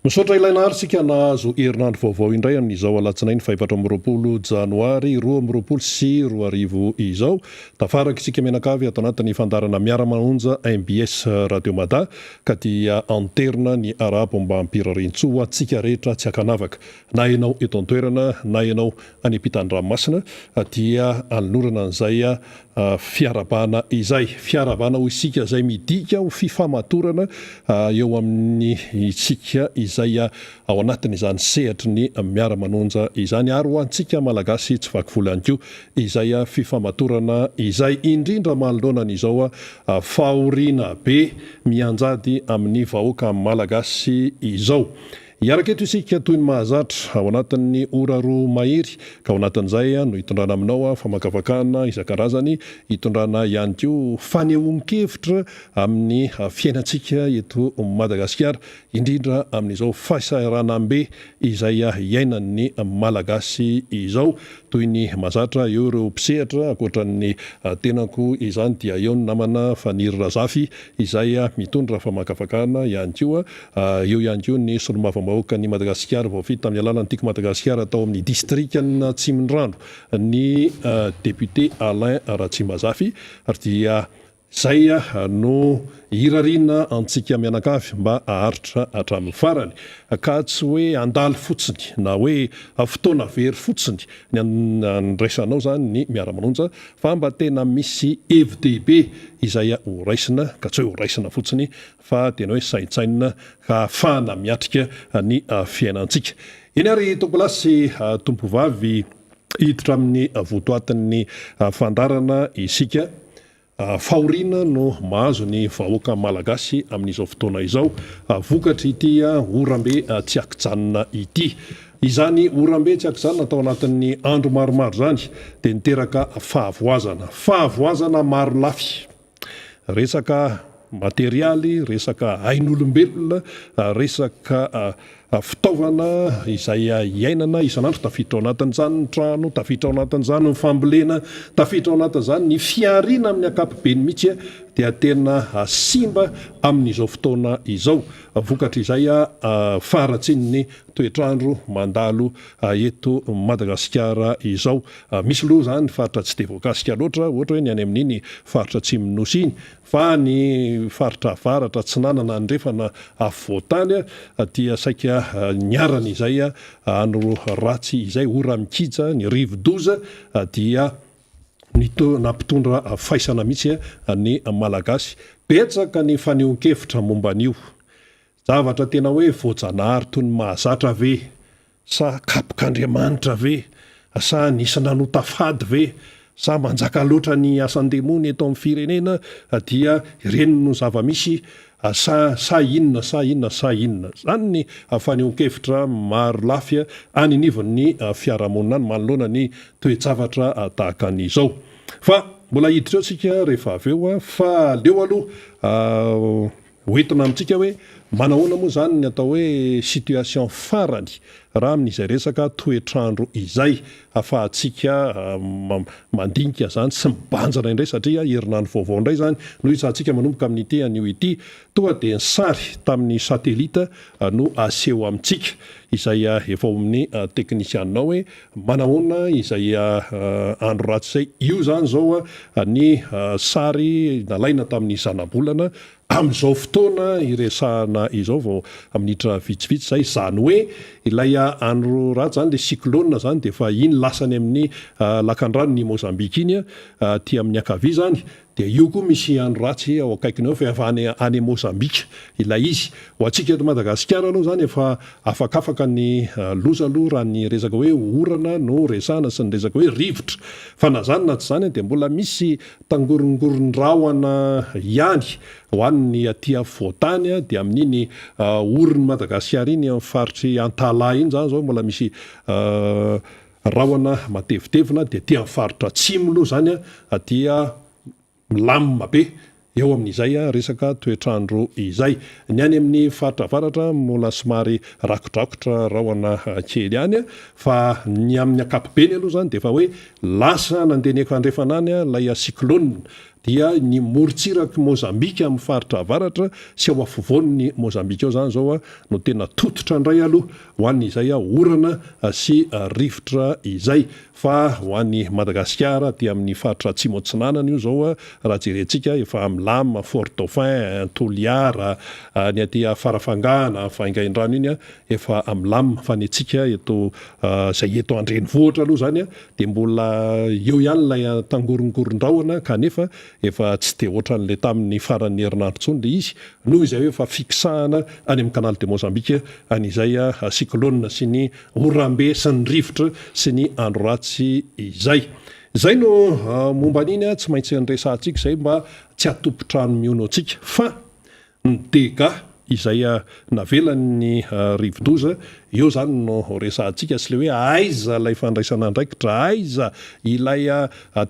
Misaotra ilaina ary sika nahazo herinandro vaovao indray amin'izao alatsinainy 4 Janoary 2024 izao. Tafaraka isika menakavy ato anatin'ny fandarana Miara Manonja MBS Radio Mada ka dia anterina ny arabo mba ampirarintsoa atsika rehetra tsy akanavaka. Na ianao eto an-toerana na ianao any ampitan-dranomasina dia alnorana an'izay fiarabana izay. Fiarabana ho isika izay midika ho fifamatorana eo amin'ny isika izay ao anatin'izany sehatry ny Miara Manonja izany ary ho antsika malagasy tsy vakivola ihany koa izay fifamatorana izay indrindra manoloanan'izao fahoriana be mianjady amin'ny vahoaka malagasy izao. Iaraka eto isika toy ny mahazatra ao anatin'ny ora roa mahery ka ao anatin'izay no hitondrana aminao famakafakana isan-karazany, hitondrana ihany koa fanehoan-kevitra amin'ny fiainantsika eto Madagasikara, indrindra amin'izao fahasahiranam-be izay iainan'ny malagasy izao. Toy ny mahazatra eo ireo mpisehatra ankoatran'ny tenako izany dia eo ny namana Faniry Razafy izay mitondra famakafakana ihany koa, eo ihany koa ny solomavambahoaka ny Madagasikara voafita tamin'ny alalan'ny Tiako Madagasikara atao amin'ny distriktan'ny Tsimondrano ny député Alain Ratsimazafy ary dia zay no hirarina antsika mianakavy mba aharitra hatramin'ny farany ka tsy hoe andalo fotsiny na hoe fotoana very fotsiny ny andraisanao zany ny Miara Manonja fa mba tena misy FDB izay ho raisina ka tsy hoe ho raisina fotsiny fa tena hoe saintsainina ka ahafahana miatrika ny fiainantsika. Eny ary tompolasy tompovavy hiditra amin'ny votoatin'ny fandarana isika. Fahoriana no mahazo ny vahoaka malagasy amin'izao fotoana izao, vokatra ity orambe tsy akijanona ity. Izany orambe tsy akijanona atao anatin'ny andro maromaro zany dia niteraka fahavoazana maro lafy. Resaka materialy, resaka ain'olombelona, resaka fitaovana izay iainana isan'andro tafiditra ao anatin'izany ny trano, tafiditra ao anatin'izany ny fambolena, tafiditra ao anatin'izany ny fiarina amin'ny ankapobeny mihitsy dia tena simba amin'izao fotoana izao. Vokatra izay faharatsian'ny toetrandro mandalo eto Madagasikara izao. Misy loha zany faritra tsy dia voakasika loatra, ohatra hoe ny any amin'iny faritra Atsimo nosy iny, fa ny faritra avaratra Atsinanana andrefana voatany dia saika niarana izay andro ratsy izay ora mikija ny rivo-doza dia nampitondra faisana mihitsy ny malagasy. Betsaka ny fanehoan-kevitra momba an'io. Zavatra tena hoe voajanahary toy ny mahazatra ve, sa kapok'Andriamanitra ve, sa nisy nanotafady ve, sa manjaka loatra ny asan-demony eto amin'ny firenena dia ireny no zava-misy, sa inona. Zany ny fanehoan-kevitra maro lafy aninivin'ny fiarahamonina ny manoloana ny toe-javatra tahaka an'izao. Fa mbola hiditra eo sika rehefa aveo fa leo aloha hoentina amintsika hoe manahoana moa zany ny atao hoe situation farany raha amin'izay resaka toetrandro izay afahantsika mandinika zany sy mibanjana indray satria herinandro vaovao indray zany no isantsika manomboka amin'ity anio ity tonga dia ny sary tamin'ny satelita no aseho amintsika izay efa amin'ny teknisianao hoe manahoana izay andro ratsy izay. Io zany zao ny sary nalaina tamin'ny zanabolana amin'izao fotoana iresahana izao vao amin'nitra vitsivitsy zay, zany hoe ilay andro ratsy zany le cyclone zany dia fa iny lasany amin'ny lakan-drano ny Mozambique iny ty amin'ny ankavia zany dia io koa misy andro ratsy ao akaikiny ao fa efa any Mozambique ilay izy. Ho antsika eto Madagasikara aloha zany efa afakafaka ny loza aloha raha ny resaka hoe orana no resahana sy ny resaka hoe rivotra, fa na zany na tsy zany dia mbola misy tangorongoron-drahona ihany ho an'ny aty voatany dia amin'iny oriny Madagasikara iny amin'ny faritry Antala iny zany zao mbola misy rahona matevitevina dia aty amin'ny faritra Atsimo loha zany dia milamina be eo amin'izay resaka toetrandro izay. Ny any amin'ny faritra avaratra mbola somary rakodrakotra rahona kely ihany fa ny amin'ny ankapobeny aloha zany dia efa hoe lasa nandeha ny ekandrefana any ilay cyclone dia ny morotsiraky Mozambika amin'ny faritra avaratra sy ao afovoan'ny Mozambika ao zany zao no tena tototra indray aloha ho an'izay orana sy rivotra izay fa ho an'ny Madagasikara dia amin'ny faritra atsimo atsinanana io zao raha jerentsika efa Amlam, Fort Dauphin, Toliara, ny aty Farafangana, Faingaindrano iny efa Amlam fa ny atsika eto zay eto Andrenivohitra aloha zany dia mbola eo ihany ilay tangorongoron-drahona kanefa efa tsy dia ohatran'ilay tamin'ny faran'ny herinandro tsony le izy noho izay hoe efa fiksahana any amin'ny canal de Mozambique an'izay cyclone sy ny orambe sy ny rivotra sy ny andro ratsy izay. Zay no momba an'iny tsy maintsy nyresantsika izay mba tsy atompotrano miono antsika fa ny dégâts izay navelan'ny rivodoza eo zany no resantsika sy le hoe aiza ilay fandraisana andraikitra aiza ilay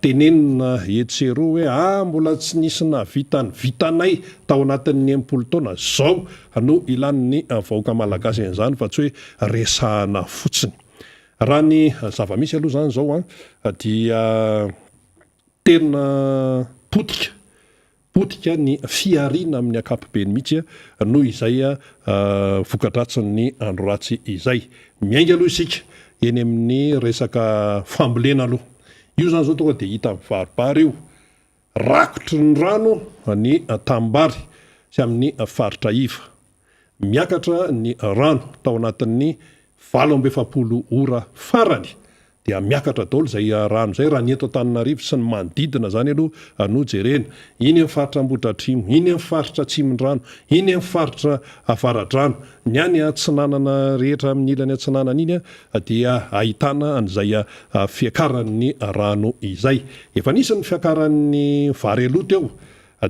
tenenina etsero hoe mbola tsy nisy navitany vitanay tao anatin'ny 80 taona zao no ilan'ny vahoaka malagasy an'izany fa tsy hoe resahana fotsiny. Raha ny zava-misy aloha zany zao dia tena potika ny fiarina amin'ny ankapobeny mihitsy noho izay vokadratsiny andro ratsy izay. Miainga aloha isika eny amin'ny resaka fambolena aloha. Io zany zao tonga dia hita amin'ny faribary io. Rakotry ny rano ny tambary sy amin'ny faritra iva. Miakatra ny rano tao anatin'ny 7 ora farany dia miakatra daholo zay rano zay raha ny eto Antananarivo sy ny manodidina zany aloha no jerena. Iny amin'ny faritra Ambohidratrimo, iny amin'ny faritra Atsimondrano, iny amin'ny faritra Avaradrano, ny any Atsinanana rehetra amin'ny ilany Atsinanana iny dia ahitana an'izay fiakaran'ny rano izay. Efa nisy ny fiakaran'ny vary aloha teo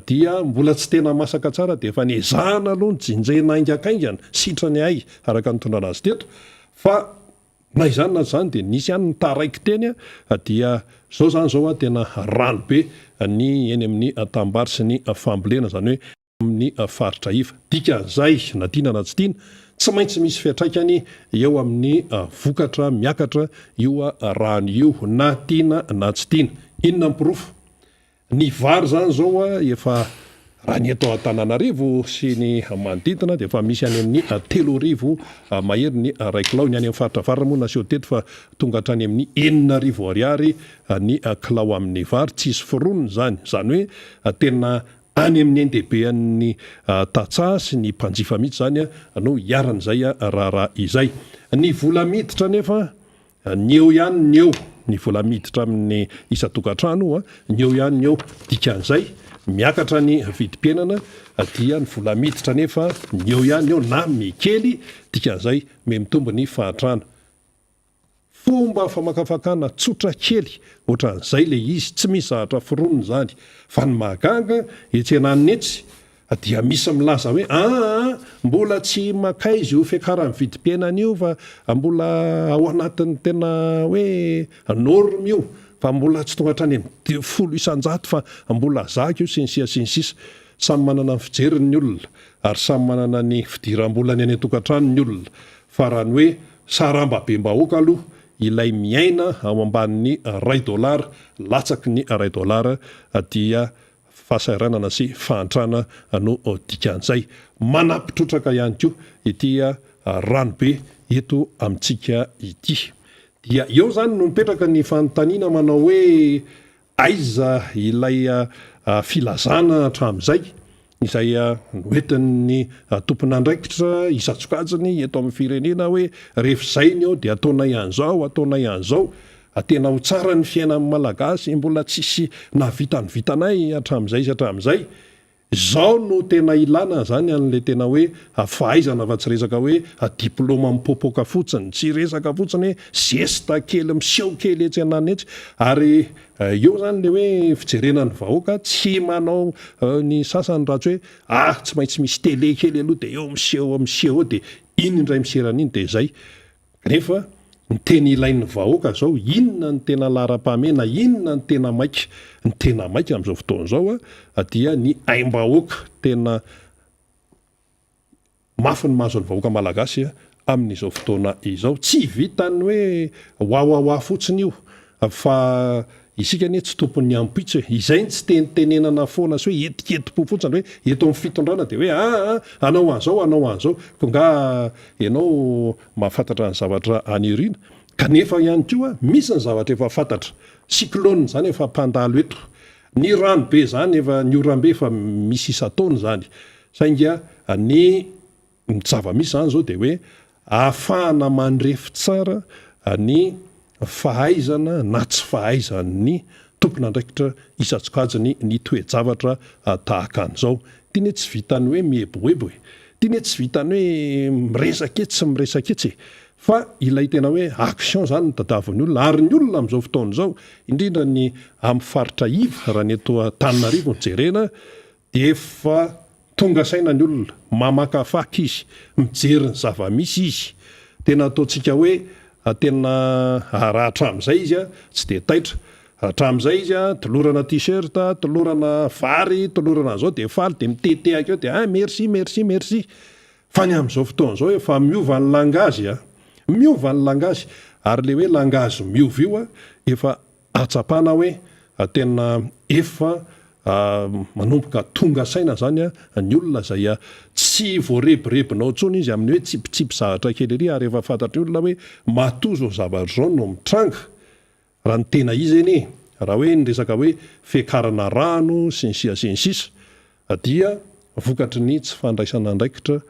dia mbola tsy tena masaka tsara dia efa niezahana aloha ny jinjena aingakaingana sitrany ay araka ny tondrana azy teto fa na izany na zany dia nisy ihany ny taraiky teny dia zao zany zao tena rano be ny eny amin'ny tambary sy ny fambolena zany hoe amin'ny faritra iva. Dikan'izay na tiana na tsy tiana tsy maintsy misy fiatraikany eo amin'ny vokatra miakatra io rano io na tiana na tsy tiana. Inona pirofo? Ny vary zany zao efa raha ny eto Antananarivo sy ny manodidina dia efa misy any amin'ny 3,000 mahery ny raikilao, ny any amin'ny faritra avaratra moa naseho teto fa tonga hatrany amin'ny 4,000 ariary ny kilao amin'ny vary tsisy fironiny zany. Zany hoe tena any amin'ny NDB-an'ny Tatsa sy ny mpanjifa mihitsy zany no iaran'izay raharaha izay. Ny vola miditra nefa ny eo ihany ny eo ny vola miditra amin'ny isa-tokantrano ny eo ihany ny eo. Dikan'izay miakatra ny vidim-piainana dia ny vola miditra nefa ny eo ihany eo na mikely. Dikan'izay mitombo ny fahatrana. Fomba famakafakana tsotra kely ohatran'izay le izy tsy misy zahatra fironiny zany fa ny mahagaga etsenan'ny etsy dia misy milaza hoe mbola tsy makay izy io fiakaran'ny vidim-piainana io fa mbola ao anatin'ny tena hoe norme io fa mbola tsy tonga hatrany 100,000 fa mbola zaka io sy ny sisa. Samy manana ny fijeriny ny olona ary samy manana ny fidiram-bolany any an-tokantrano ny olona fa raha ny hoe saramba be mbahoaka aloha ilay miaina ao ambanin'ny $2 latsaky ny $2 dia fahasahiranana sy fahantrana no dikan'izay. Manampitrotraka ihany koa ity ranobe eto amintsika ity. Dia eo zany no mipetraka ny fanontaniana manao hoe aiza ilay filazana hatramin'izay izay noentin'ny tompon'andraikitra isan-tsokajiny eto amin'ny firenena hoe rehefa izay ny ao dia ataonay an'izao tena ho tsara ny fiainan'ny malagasy mbola tsisy navitany vitanay hatramin'izay sy hatramin'izay. Zao no tena ilana zany an'le tena hoe fahaizana fa tsy resaka hoe diplôma mipopoka fotsiny, tsy resaka fotsiny zesta kely miseho kely etsy anany etsy ary eo zany le hoe fijerenany vahoaka tsy manao ny sasany raha tsy hoe tsy maintsy misy télé kely aloha dia eo miseho dia iny indray miserana iny dia zay. Kanefa ny teny ilain'ny vahoaka zao inona ny tena lara-pahamena, inona ny tena maika. Ny tena maika amin'izao fotoan'izao dia ny aim-bahoaka tena mafy ny mahazo ny vahoaka malagasy amin'izao fotoana izao. Tsy vitany hoe hoahoahoa fotsiny io fa isika nie tsy tompon'ny ampitsy hoe izay tsy tenitenenana foana sy hoe etiketipo fotsiny hoe eto amin'ny fitondrana dia hoe anao an'izao ko nga ianao mahafantatra ny zavatra anyoriana kanefa ihany koa misy ny zavatra efa fantatra cyclone zany efa mpandalo eto ny ranobe zany efa ny orambe efa misy isataony zany sainga ny zava-misy zany zao dia hoe ahafahana mandrefy tsara ny fahaizana na tsy fahaizan'ny tompon'andraikitra isatsokajiny ny toe-javatra tahaka an'izao tiany tsy vitany hoe mieboebo tiany tsy vitany hoe miresaka etsy sy miresaka etsy fa ilay tena hoe action zany ny tadiavin'ny olona ary ny olona amin'izao fotoana izao indrindra ny amin'ny faritra iva raha ny eto Antananarivo ny jerena dia efa tonga saina ny olona mamakafaky izy mijery ny zava-misy izy tena ataontsika hoe tena raha hatramin'izay izy tsy dia taitra raha hatramin'izay izy tolorana t-shirt tolorana vary tolorana zao dia faly dia mitetehaka eo dia merci fa ny amin'izao fotoana izao efa miova ny langazy miova ny langazy ary le hoe langazy miova io efa atsapana hoe tena efa manomboka tonga saina zany ny olona zay tsy voarebirebinao tsony izy amin'ny hoe tsipitsipy zavatra kely ery ary efa fantatry olona hoe matozo zavatra zao no mitranga raha ny tena izy eny raha hoe nyresaka hoe fiakarana rano sy ny sisa dia vokatry ny tsy fandraisana andraikitra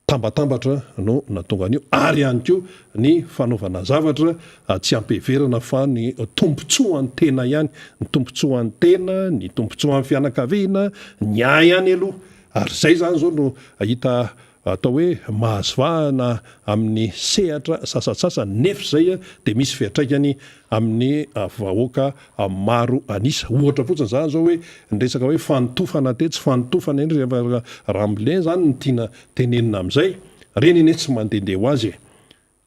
tambatambatra no natonga an'io ary ihany koa ny fanaovana zavatra tsy ampeverana fa ny tompontsoan'ny tena ihany ny tompontsoan'ny tena ny tompontsoan'ny fianakaviana ny ihany aloha ary zay zany zao no hita atao hoe mahazovahana amin'ny sehatra sasatsasa nefa zay dia misy fiatraikany amin'ny vahoaka maro anisa ohatra fotsiny zany zao hoe nyresaka hoe fanotofana te tsy fanotofana eny ramble zany ny tiana tenenina amin'izay reny eny tsy mandehandeha ho azy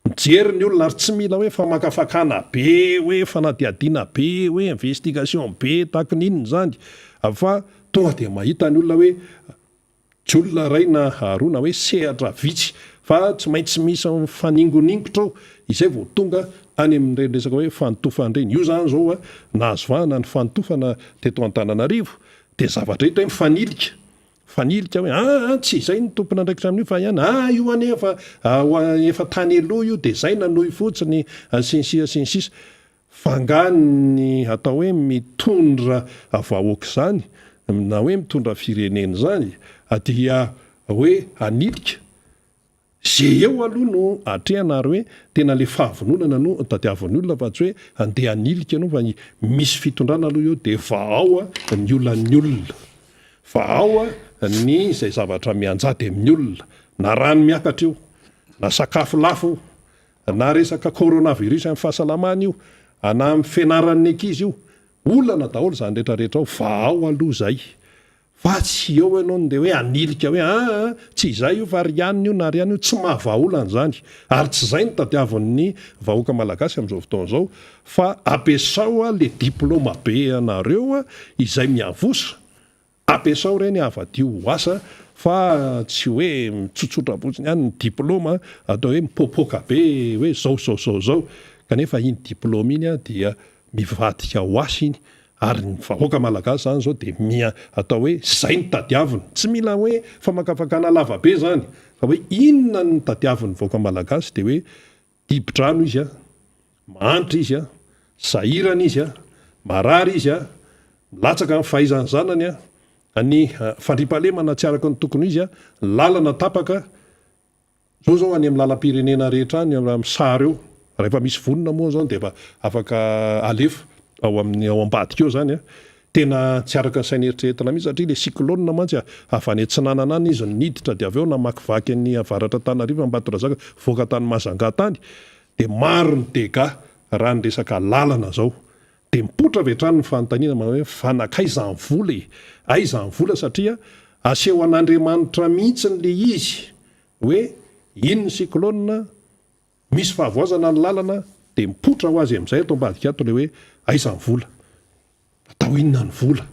mijery ny olona ary tsy mila hoe famakafakana be hoe fanadiadiana be hoe investigation be tahaka n'inony zany fa tonga dia mahita ny olona hoe tsy olona ray na haroana hoe sehatra vitsy fa tsy maintsy misy faningoningotra izay vao tonga any amin'ireny resaka hoe fanotofana ireny io zany zao nahazovahana ny fanotofana teto Antananarivo dia zavatra hita hoe mifanilika hoe tsy izay ny tompona andraikitra amin'io fa ihany io anefa efa tany aloha io dia zay nanohy fotsiny sinsisa fangany atao hoe mitondra vahoaka zany na hoe mitondra firenena zany dia hoe anilika zay eo aloha no atrehana ary hoe tena le fahavononana no tadiavin'ny olona fa tsy hoe andeha anilika anao fa misy fitondrana aloha eo dia vaao ny olan'ny olona vaao ny zay zavatra mianjady amin'ny olona na rano miakatra io na sakafo lafo na resaka coronavirus amin'ny fahasalamana io na amin'ny fianaran'ny ankizy io olana daholo zany rehetrarehetra ao vaao aloha zay fa tsy eo ianao dia hoe anilika hoe tsy izay io fa rianina io na rianina io tsy mahavaolana zany ary tsy izay ny tadiavin'ny vahoaka malagasy amin'izao fotoana izao fa ampiasao le diplôma be anareo izay miavosa ampiasao ireny avadio ho asa fa tsy hoe mitsotsotra fotsiny ihany ny diplôma atao hoe mipopoka be hoe zao kanefa iny diplôma iny dia mivadika ho asa iny ary ny vahoaka malagasy zany zao dia atao hoe zay ny tadiaviny tsy mila hoe famakafakana lavabe zany fa hoe inona ny tadiavin'ny vahoaka malagasy dia hoe dibidrano izy manitra izy sahirana izy marary izy milatsaka amin'ny fahaizany zanany ny fandripahalemana tsy araka ny tokony izy lalana tapaka zao any amin'ny lalam-pirenena rehetra any amin'ny sary eo rehefa misy vonona moa zany dia afaka alefa ao amin'ny ao ambadika eo zany tena tsy araka ny saina eritreretana mihitsy satria le cyclone mantsy avy any Antsinanana any izy niditra dia avy eo namakivaky ny avaratra Antananarivo Ambatondrazaka voaka tany Mazanga tany dia maro ny dega raha ny resaka lalana zao dia mipotra avy hatrany ny fanontaniana manao hoe fanakaiza ny vola aiza ny vola satria aseho an'Andriamanitra mihitsy le izy hoe iny ny cyclone misy fahavoazana ny lalana dia mipotra ho azy amin'izay atao ambadika ato le hoe aiza ny vola atao inona ny vola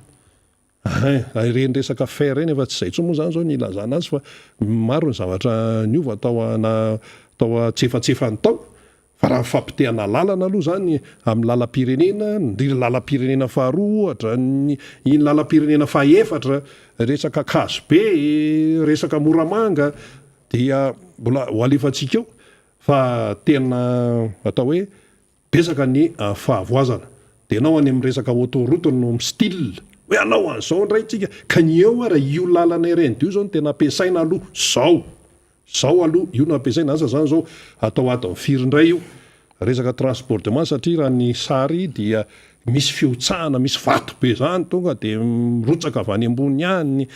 reny resaka fer eny efa tsy izay tsony moa zany zao ny ilazana azy fa maro ny zavatra niova atao tsy efatsefany tao raha fampitehana lalana aloha zany amin'ny lalam-pirenena indrindra lalam-pirenena faharoa ohatra iny lalam-pirenena fahaefatra resaka kazobe resaka moramanga dia mbola ho alefantsika eo fa tena atao hoe besaka ny fahavoazana dia anao any amin'ny resaka autoroute no amin'ny style hoe anao an'izao indray tsika ka ny eo ara io lalana ireny dio zao no tena ampiasaina aloha zao aloha io no ampiasaina asa zany zao atao ato firy indray io resaka transportement satria raha ny sary dia misy fiotsahana misy vato be zany tonga dia mirotsaka avy any ambony any